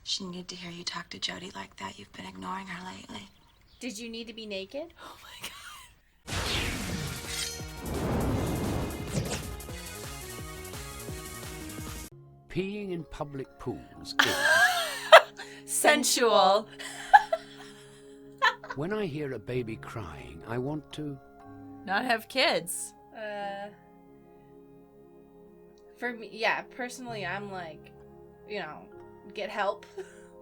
She needed to hear you talk to Jody like that. You've been ignoring her lately. Did you need to be naked? Oh my God. Peeing in public pools is... Sensual. When I hear a baby crying, I want to... Not have kids. For me, yeah, personally, I'm like, get help,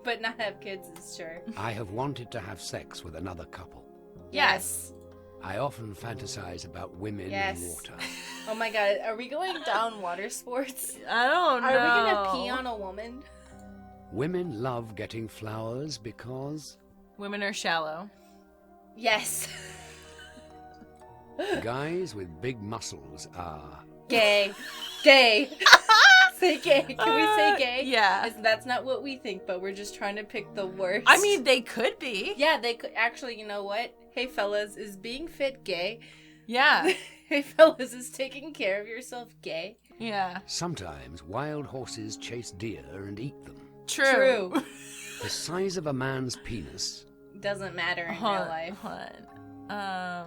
but not have kids is sure. I have wanted to have sex with another couple. Yes. I often fantasize about women Yes. in water. Oh my God, are we going down water sports? I don't know. Are we gonna pee on a woman? Women love getting flowers because Women are shallow. Yes. guys with big muscles are... Gay. Gay. Say gay. Can we say gay? Yeah. That's not what we think, but we're just trying to pick the worst. I mean, they could be. Yeah, they could. Actually, you know what? Hey, fellas, is being fit gay? Yeah. Hey, fellas, is taking care of yourself gay? Yeah. Sometimes wild horses chase deer and eat them. True. The size of a man's penis... Doesn't matter in real life.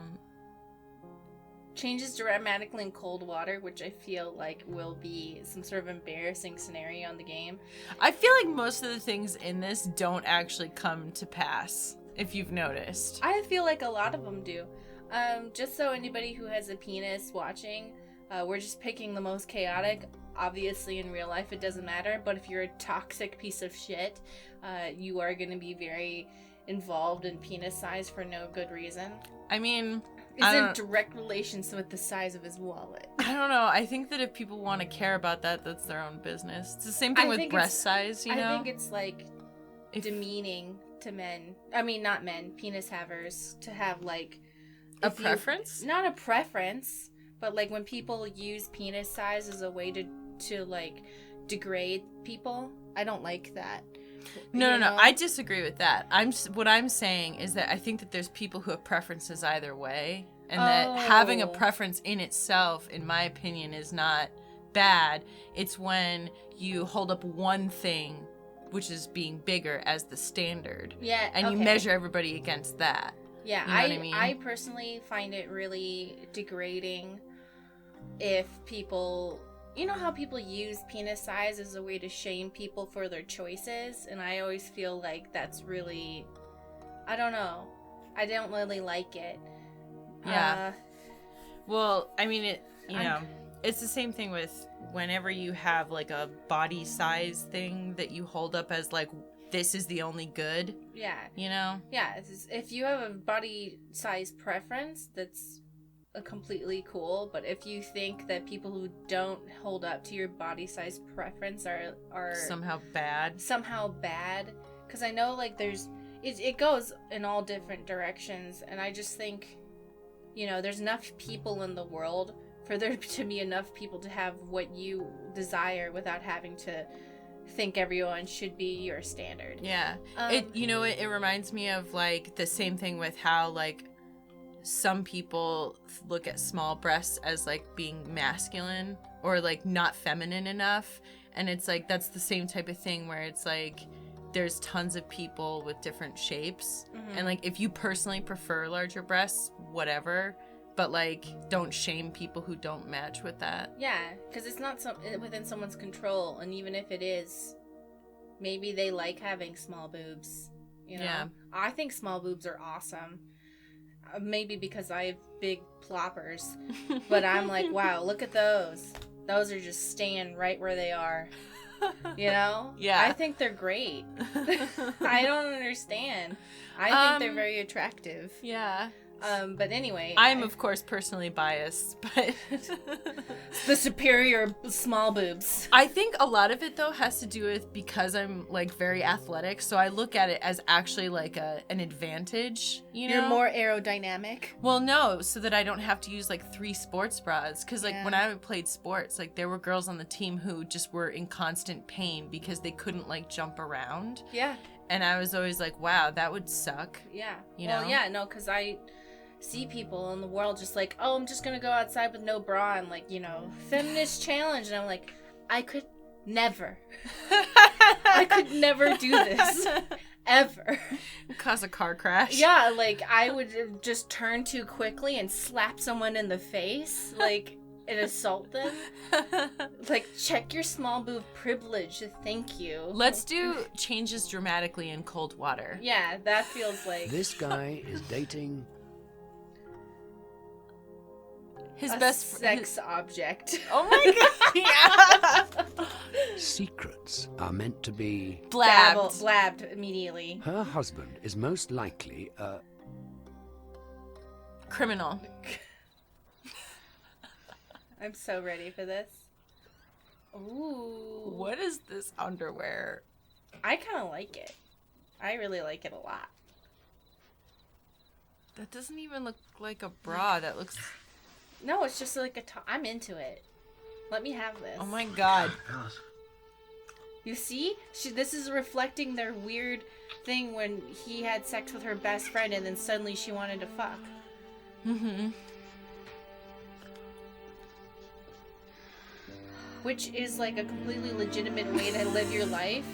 Changes dramatically in cold water, which I feel like will be some sort of embarrassing scenario in the game. I feel like most of the things in this don't actually come to pass, if you've noticed. I feel like a lot of them do. Just so anybody who has a penis watching, we're just picking the most chaotic. Obviously, in real life, it doesn't matter. But if you're a toxic piece of shit, you are going to be very involved in penis size for no good reason. I mean... Is in direct relations with the size of his wallet. I don't know. I think that if people want to care about that, that's their own business. It's the same thing with breast size, you know? I think it's like demeaning to men. I mean, not men, penis havers, to have like a preference? Not a preference, but like when people use penis size as a way to like degrade people, I don't like that. No. I disagree with that. What I'm saying is that I think that there's people who have preferences either way, and that having a preference in itself, in my opinion, is not bad. It's when you hold up one thing, which is being bigger, as the standard. Yeah. And you measure everybody against that. Yeah, you know what I mean? I personally find it really degrading if people... You know how people use penis size as a way to shame people for their choices? And I always feel like that's really... I don't know. I don't really like it. Yeah. Well, I mean, it's the same thing with whenever you have, like, a body size thing that you hold up as, like, this is the only good. Yeah. You know? Yeah. If you have a body size preference, that's... completely cool, but if you think that people who don't hold up to your body size preference are somehow bad, because I know like it goes in all different directions, and I just think there's enough people in the world for there to be enough people to have what you desire without having to think everyone should be your standard. Yeah. It reminds me of like the same thing with how like some people look at small breasts as like being masculine or like not feminine enough, and it's like that's the same type of thing where it's like there's tons of people with different shapes, and like if you personally prefer larger breasts, whatever, but like don't shame people who don't match with that. Yeah, because it's not within someone's control, and even if it is, maybe they like having small boobs. Yeah. I think small boobs are awesome. Maybe because I have big ploppers, but I'm like, wow, look at those. Those are just staying right where they are. Yeah. I think they're great. I don't understand. I think they're very attractive. Yeah. But anyway, I'm of course personally biased, but the superior small boobs. I think a lot of it though has to do with because I'm like very athletic, so I look at it as actually like an advantage. You're more aerodynamic. Well, no, so that I don't have to use like 3 sports bras, because like when I played sports, like there were girls on the team who just were in constant pain because they couldn't like jump around. Yeah. And I was always like, wow, that would suck. Yeah. Well, yeah, no, because I see people in the world just like, oh, I'm just gonna go outside with no bra and like, feminist challenge, and I'm like, I could Never. I could never do this. Ever. Cause a car crash. Yeah, like, I would just turn too quickly and slap someone in the face, like, and assault them. Like, check your small boob privilege, thank you. Let's do changes dramatically in cold water. Yeah, that feels like... This guy is dating His a best sex object. Oh my god! Yeah. secrets are meant to be. Blabbed immediately. Her husband is most likely a Criminal. I'm so ready for this. Ooh. What is this underwear? I kind of like it. I really like it a lot. That doesn't even look like a bra. That looks... No, it's just like a top. I'm into it. Let me have this. Oh my god. You see? This is reflecting their weird thing when he had sex with her best friend and then suddenly she wanted to fuck. Mm-hmm. Which is like a completely legitimate way to live your life.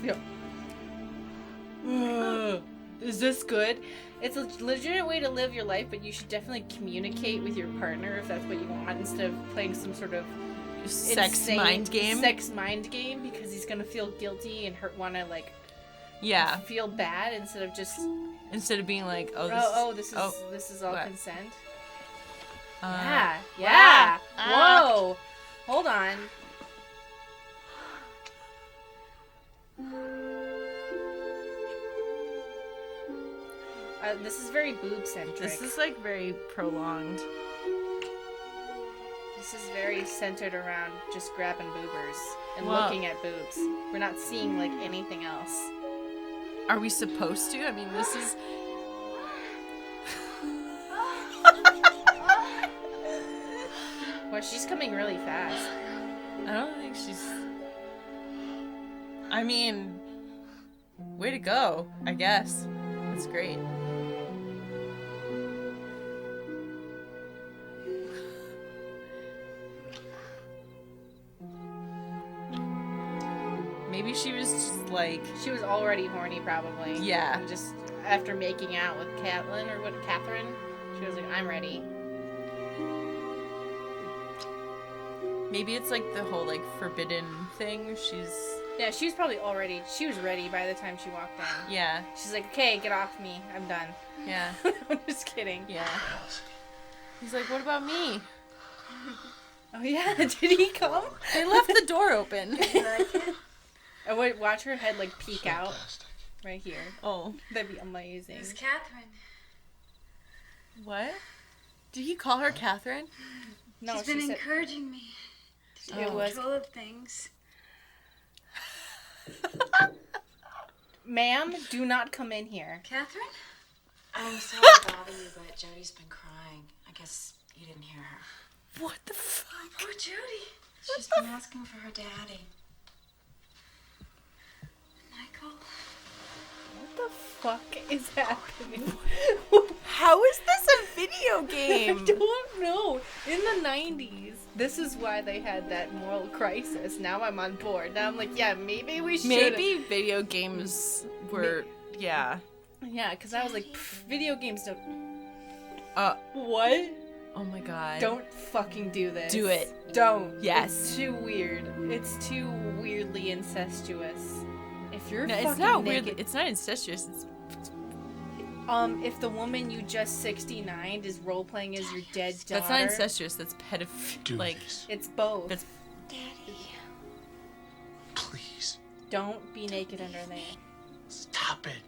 Is this good? It's a legitimate way to live your life, but you should definitely communicate with your partner if that's what you want, instead of playing some sort of Sex mind game. Sex mind game, because he's gonna feel guilty and wanna like feel bad instead of just being like, this is all what? consent. Wow. Whoa, hold on. This is very boob-centric. This is like very prolonged. This is very centered around just grabbing boobers and Whoa. looking at boobs. We're not seeing like anything else. Are we supposed to? I mean, this is... Well, she's coming really fast. I don't think she's... I mean... Way to go, I guess. That's great. Maybe she was just like... She was already horny, probably. Yeah. And just after making out with Catherine, she was like, I'm ready. Maybe it's like the whole like forbidden thing. Yeah, she was probably already... She was ready by the time she walked in. Yeah. She's like, okay, get off me. I'm done. Yeah. I'm just kidding. Yeah. He's like, what about me? Oh, yeah. Did he come? They left the door open. Oh, wait, watch her head, like, peek out. Right here. Oh. That'd be amazing. It's Catherine. What? Did he call her Catherine? No, She's been encouraging me to take It was- control of things. Ma'am, do not come in here. Catherine? I'm sorry to bother you, but Jody's been crying. I guess you didn't hear her. What the fuck? Poor Jody. She's been asking for her daddy. Michael? What the fuck is happening? How is this a video I game? don't know. In the 90s, this is why they had that moral crisis. Now I'm on board. Now I'm like, yeah, maybe we should. Maybe video games were... Yeah. Yeah, because I was like, video games don't... What? Oh my god. Don't fucking do this. Do it. Don't. Yes. It's too weird. It's too weirdly incestuous. If you're No, fucking it's not naked, weird. It's not incestuous. It's... if the woman you just 69'd is role playing as your dead daughter, That's not incestuous. That's pedophilia. Like, it's both. That's... Daddy. Please, Don't be naked under there. stop it.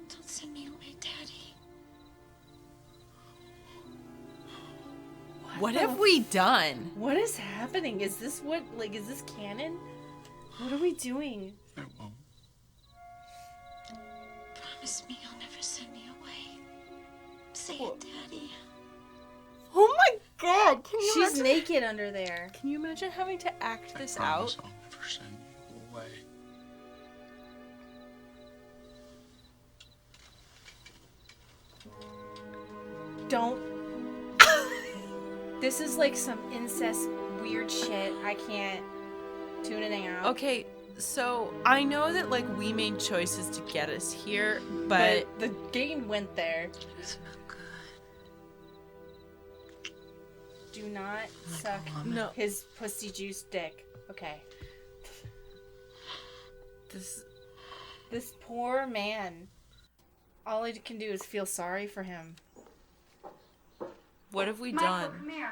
Don't send me away, Daddy. What have we done? What is happening? Is this is this canon? What are we doing? I won't. Promise me you'll never send me away. Say it, Daddy. Oh my god! Can you She's imagine? naked under there. Can you imagine having to act this I promise out? I'll never send you away. Don't. This is like some incest weird shit. I can't. tuning out. Okay, so I know that like we made choices to get us here, but the game went there. Smell good. Do not suck no. his pussy juice dick. Okay. This poor man. All I can do is feel sorry for him. What have we Michael, done? come here.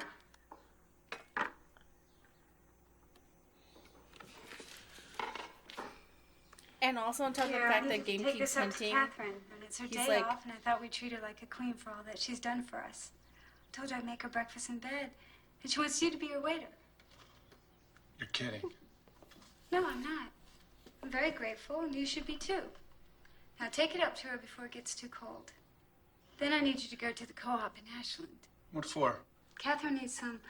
And also on top of the fact that game take keeps this up to hinting. Catherine, and it's her he's day like- off, and I thought we'd treat her like a queen for all that she's done for us. I told her I'd make her breakfast in bed, and she wants you to be her waiter. You're kidding. No, I'm not. I'm very grateful, and you should be too. Now take it up to her before it gets too cold. Then I need you to go to the co-op in Ashland. What for? Catherine needs some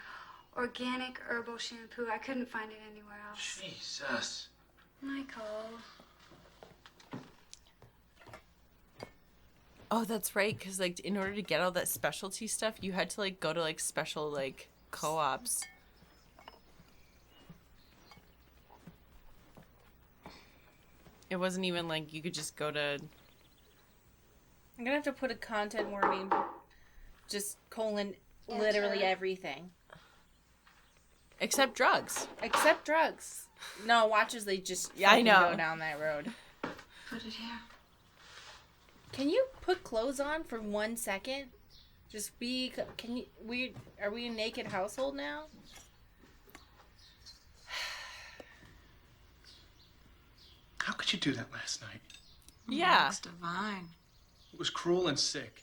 organic herbal shampoo. I couldn't find it anywhere else. Jesus. Michael. Oh, that's right, because like in order to get all that specialty stuff, you had to like go to like special like co-ops. It wasn't even like you could just go to. I'm gonna have to put a content warning. Just colon Yeah, literally sure. everything. Except drugs. Except drugs. No, watch as they just Yeah, I fucking know. go down that road. Put it here. Can you put clothes on for 1 second? Just be. Can you? Are we a naked household now? How could you do that last night? Yeah. Looks divine. It was cruel and sick.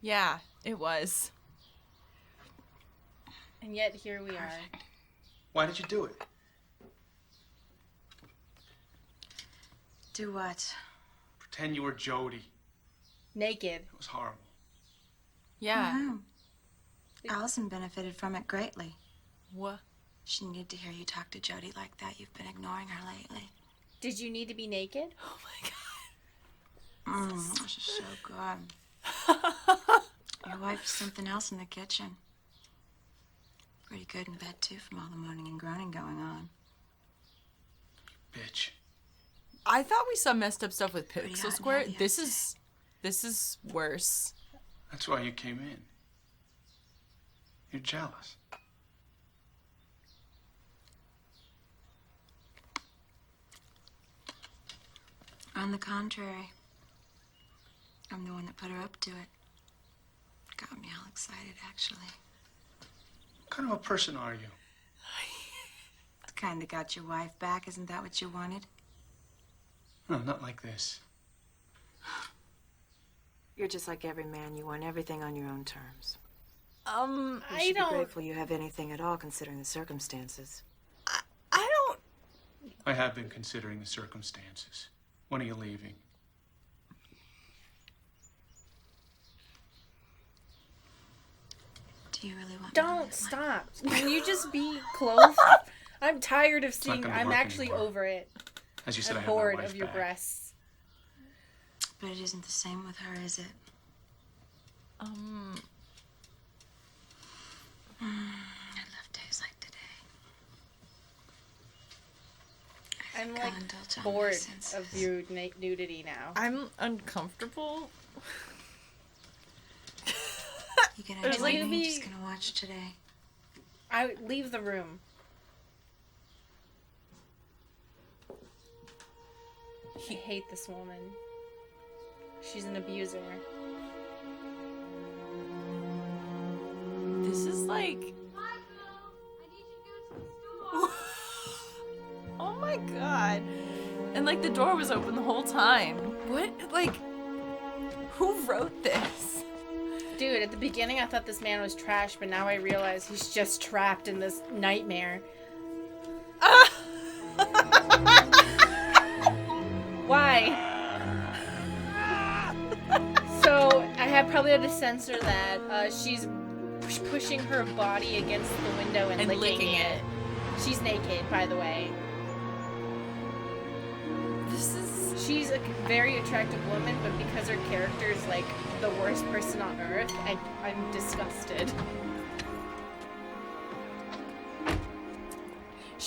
Yeah, it was. And yet here we are. Why did you do it? Do what? Pretend you were Jody. Naked. It was horrible. Yeah. No. Allison benefited from it greatly. What? She needed to hear you talk to Jody like that. You've been ignoring her lately. Did you need to be naked? Oh my god. This is so good. Your wife's something else in the kitchen. Pretty good in bed, too, from all the moaning and groaning going on. Bitch. I thought we saw messed up stuff with Pretty Pixel hot and Square. heavy, I'd This is worse. That's why you came in. You're jealous. On the contrary, I'm the one that put her up to it. Got me all excited, actually. What kind of a person are you? The kind that got your wife back. Isn't that what you wanted? No, not like this. You're just like every man. You want everything on your own terms. You I should be don't. grateful you have anything at all, considering the circumstances. I don't. I have been considering the circumstances. When are you leaving? Do you really want me to Don't live like stop. Can you just be close? I'm tired of not seeing. gonna I'm work actually anymore. over it. As you said, I I'm have my bored wife of your back. breasts. But it isn't the same with her, is it? I love days like today. I'm I'll like indulge all my bored senses. of your nudity now. I'm uncomfortable. You gonna There's enjoy like- me? Maybe- Just gonna watch today. I leave the room. I hate this woman. She's an abuser. This is like. Oh my god. And like the door was open the whole time. What? Like. Who wrote this? Dude, at the beginning I thought this man was trash, but now I realize he's just trapped in this nightmare. Why? So, I probably had to censor that. She's pushing her body against the window and, licking it. She's naked, by the way. She's a very attractive woman, but because her character is like the worst person on earth, I'm disgusted.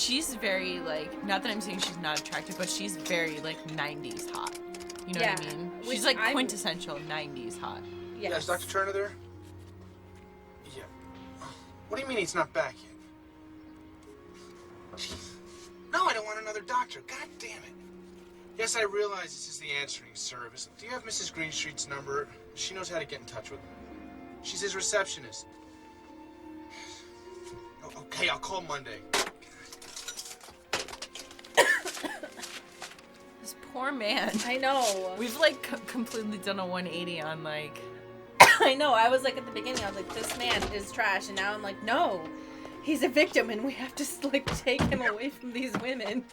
she's very, like, not that I'm saying she's not attractive, but she's very, like, 90s hot. You know what I mean? She's, like, quintessential 90s hot. Yes. Yeah, is Dr. Turner there? Yeah. What do you mean he's not back yet? Jeez. No, I don't want another doctor. God damn it. Yes, I realize this is the answering service. Do you have Mrs. Greenstreet's number? She knows how to get in touch with him. She's his receptionist. Okay, I'll call Monday. This poor man. I know. We've, like, completely done a 180 on, like... I know. I was like, at the beginning, I was like, this man is trash. And now I'm like, no. He's a victim, and we have to, like, take him away from these women.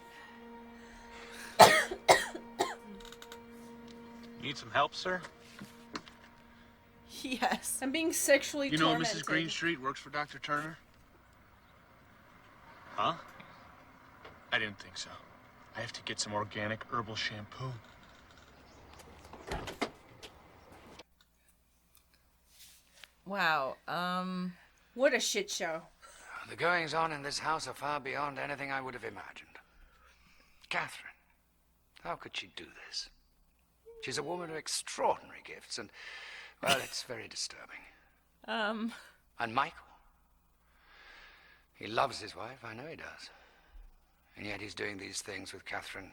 Need some help, sir? Yes. I'm being sexually tormented. You know Mrs. Greenstreet works for Dr. Turner? Huh? I didn't think so. I have to get some organic herbal shampoo. Wow. What a shit show. The goings-on in this house are far beyond anything I would have imagined. Catherine, how could she do this? She's a woman of extraordinary gifts, and, well, it's very disturbing. And Michael? He loves his wife, I know he does. And yet he's doing these things with Catherine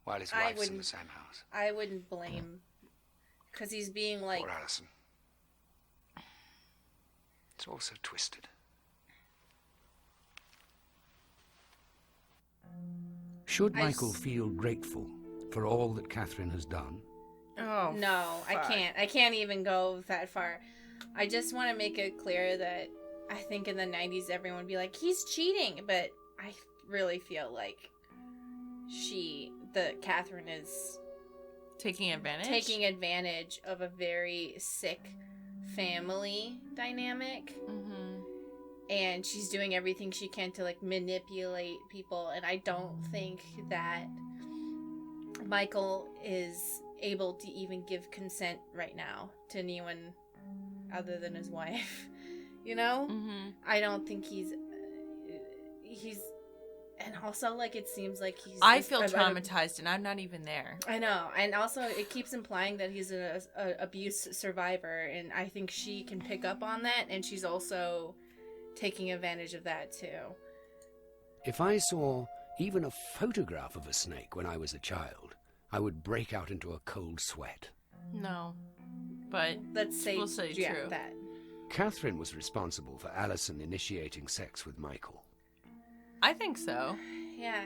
while his wife's in the same house. I wouldn't blame, because he's being like... Poor Allison. It's all so twisted. Should Michael feel grateful for all that Catherine has done? Oh, no, fuck. I can't even go that far. I just want to make it clear that I think in the 90s everyone would be like, he's cheating, but I really feel like Catherine is taking advantage of a very sick family dynamic. Mm-hmm. And she's doing everything she can to, like, manipulate people. And I don't think that Michael is able to even give consent right now to anyone other than his wife. You know? Mm-hmm. I don't think he's... And also, like, it seems like he's... I feel traumatized, and I'm not even there. I know. And also, it keeps implying that he's an abuse survivor. And I think she can pick up on that. And she's also... taking advantage of that too. If I saw even a photograph of a snake when I was a child, I would break out into a cold sweat. No, but we'll say true. That. Catherine was responsible for Allison initiating sex with Michael. I think so. Yeah.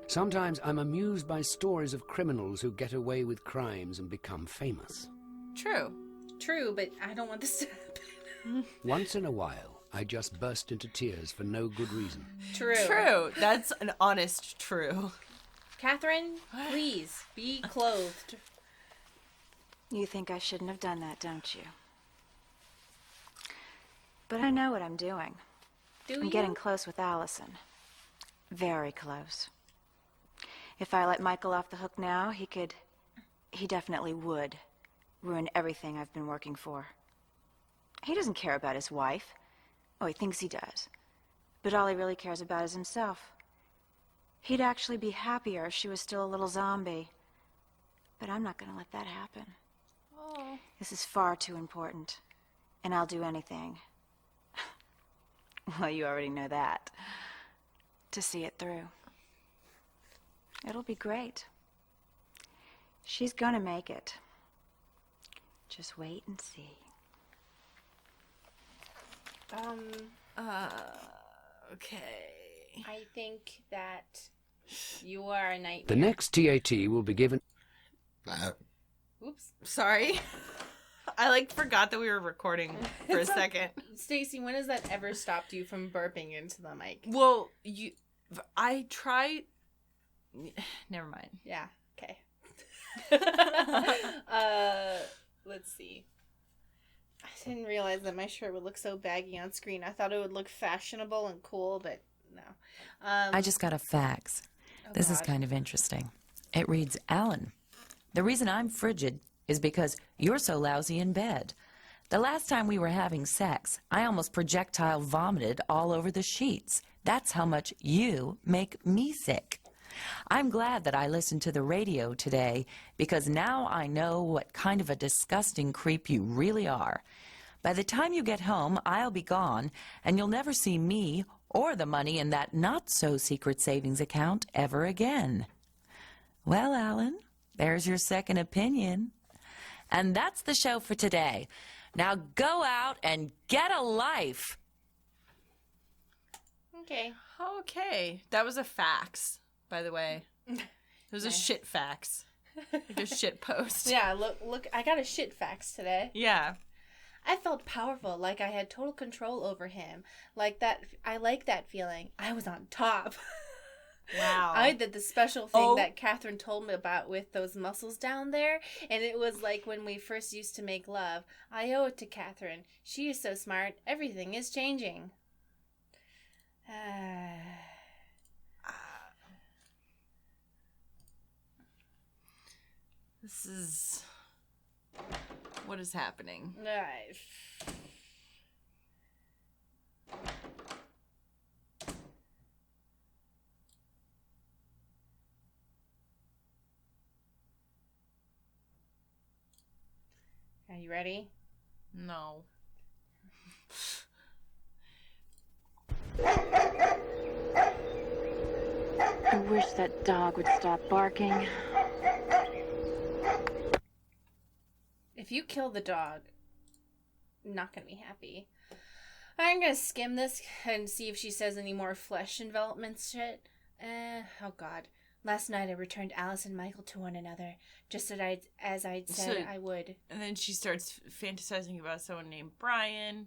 Sometimes I'm amused by stories of criminals who get away with crimes and become famous. True, but I don't want this to happen. Once in a while, I just burst into tears for no good reason. True. That's an honest true. Catherine, please, be clothed. You think I shouldn't have done that, don't you? But I know what I'm doing. I'm getting close with Allison. Very close. If I let Michael off the hook now, he definitely would ruin everything I've been working for. He doesn't care about his wife. Oh, he thinks he does. But all he really cares about is himself. He'd actually be happier if she was still a little zombie. But I'm not going to let that happen. Oh. This is far too important. And I'll do anything. Well, you already know that. To see it through. It'll be great. She's going to make it. Just wait and see. Okay. I think that you are a nightmare. The next TAT will be given... Oops. Sorry. I, forgot that we were recording for a second. Stacey, when has that ever stopped you from burping into the mic? Well, I tried... Never mind. Yeah, okay. Let's see. I didn't realize that my shirt would look so baggy on screen. I thought it would look fashionable and cool, but no. I just got a fax. This is kind of interesting. It reads, Alan, the reason I'm frigid is because you're so lousy in bed. The last time we were having sex, I almost projectile vomited all over the sheets. That's how much you make me sick. I'm glad that I listened to the radio today because now I know what kind of a disgusting creep you really are. By the time you get home, I'll be gone, and you'll never see me or the money in that not-so-secret savings account ever again. Well, Alan, there's your second opinion. And that's the show for today. Now go out and get a life. Okay. Okay. That was a fax, by the way. It was a shit fax. Like a shit post. Yeah, look, I got a shit fax today. Yeah. I felt powerful, like I had total control over him. Like that, I like that feeling. I was on top. Wow. I did the special thing that Catherine told me about with those muscles down there, and it was like when we first used to make love. I owe it to Catherine. She is so smart. Everything is changing. This is... What is happening? Are you ready? No. I wish that dog would stop barking. If you kill the dog, I'm not gonna be happy. I'm gonna skim this and see if she says any more flesh envelopment shit. Oh god. Last night I returned Alice and Michael to one another, just as I'd said I would. And then she starts fantasizing about someone named Brian.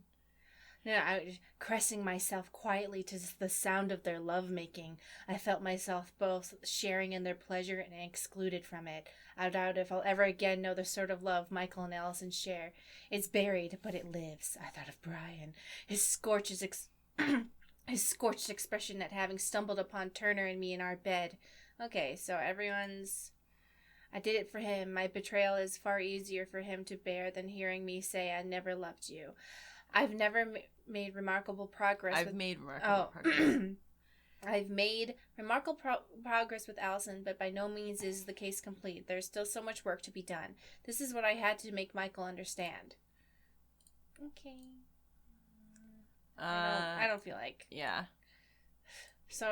No, I was caressing myself quietly to the sound of their lovemaking. I felt myself both sharing in their pleasure and excluded from it. I doubt if I'll ever again know the sort of love Michael and Allison share. It's buried, but it lives. I thought of Brian. His scorched expression at having stumbled upon Turner and me in our bed. Okay, so everyone's... I did it for him. My betrayal is far easier for him to bear than hearing me say I never loved you. I've never made remarkable progress. I've made remarkable progress with Allison, but by no means is the case complete. There's still so much work to be done. This is what I had to make Michael understand. Okay. I don't feel like. Yeah. So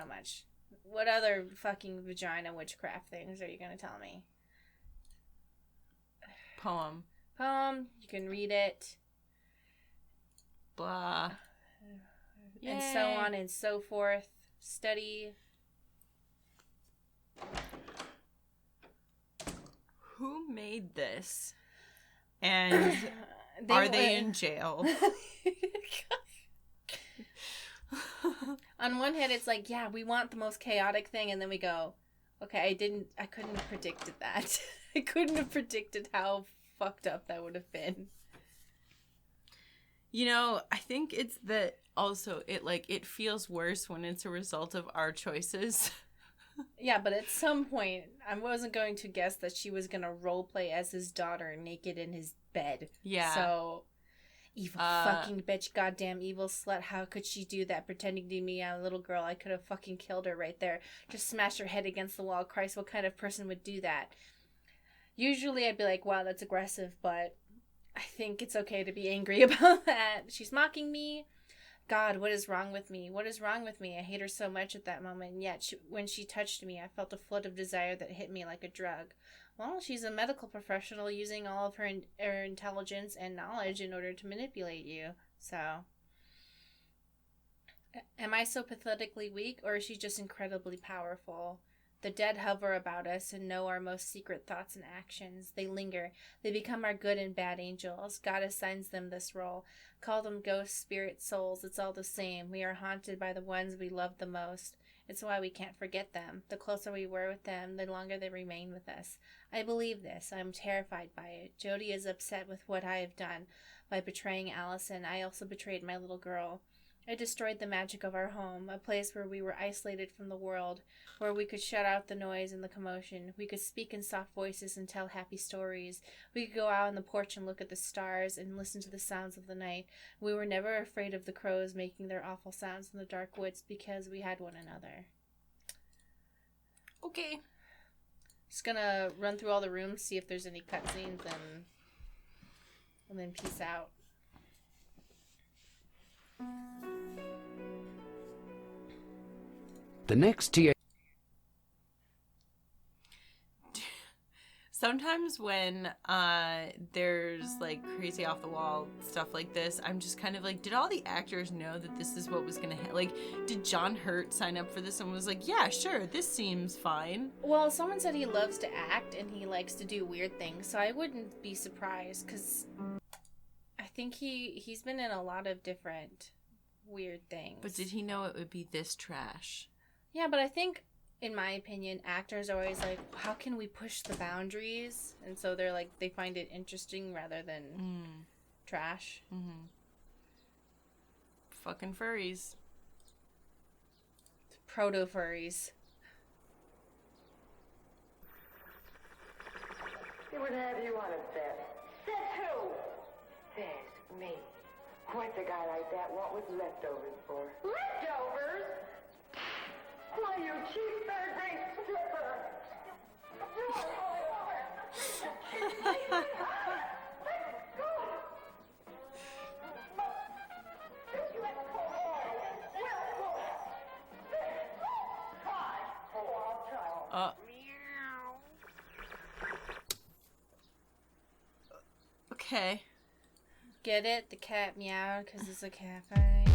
much. What other fucking vagina witchcraft things are you going to tell me? Poem. You can read it. Blah. And so on and so forth. Study. Who made this? And are they in jail? On one hand, it's like, yeah, we want the most chaotic thing, and then we go, okay, I couldn't have predicted that. I couldn't have predicted how fucked up that would have been. You know, I think it's that also it feels worse when it's a result of our choices. Yeah, but at some point, I wasn't going to guess that she was going to roleplay as his daughter naked in his bed. Yeah. So, evil fucking bitch, goddamn evil slut. How could she do that pretending to be a little girl? I could have fucking killed her right there. Just smashed her head against the wall. Christ, what kind of person would do that? Usually I'd be like, wow, that's aggressive, but I think it's okay to be angry about that. She's mocking me. God, what is wrong with me? What is wrong with me? I hate her so much at that moment, and yet when she touched me, I felt a flood of desire that hit me like a drug. Well, she's a medical professional using all of her intelligence and knowledge in order to manipulate you, so... Am I so pathetically weak, or is she just incredibly powerful? The dead hover about us and know our most secret thoughts and actions. They linger. They become our good and bad angels. God assigns them this role. Call them ghosts, spirits, souls. It's all the same. We are haunted by the ones we love the most. It's why we can't forget them. The closer we were with them, the longer they remain with us. I believe this. I am terrified by it. Jody is upset with what I have done by betraying Allison. I also betrayed my little girl. It destroyed the magic of our home, a place where we were isolated from the world, where we could shut out the noise and the commotion. We could speak in soft voices and tell happy stories. We could go out on the porch and look at the stars and listen to the sounds of the night. We were never afraid of the crows making their awful sounds in the dark woods because we had one another. Okay. Just gonna run through all the rooms, see if there's any cutscenes, and then peace out. The next TA. Sometimes when there's like crazy off the wall stuff like this, I'm just kind of like, did all the actors know that this is what was gonna like, did John Hurt sign up for this and was like, yeah, sure, this seems fine? Well, someone said he loves to act and he likes to do weird things, so I wouldn't be surprised, because I think he's been in a lot of different weird things. But did he know it would be this trash? Yeah, but I think, in my opinion, actors are always like, how can we push the boundaries? And so they're like, they find it interesting rather than trash. Mm-hmm. Fucking furries. Proto-furries. He would have you on a bet. Says who? Says me. What's a guy like that want with leftovers for? Leftovers? Why, you cheap third-rate stripper! Okay. Get it? The cat meowed because it's a cafe.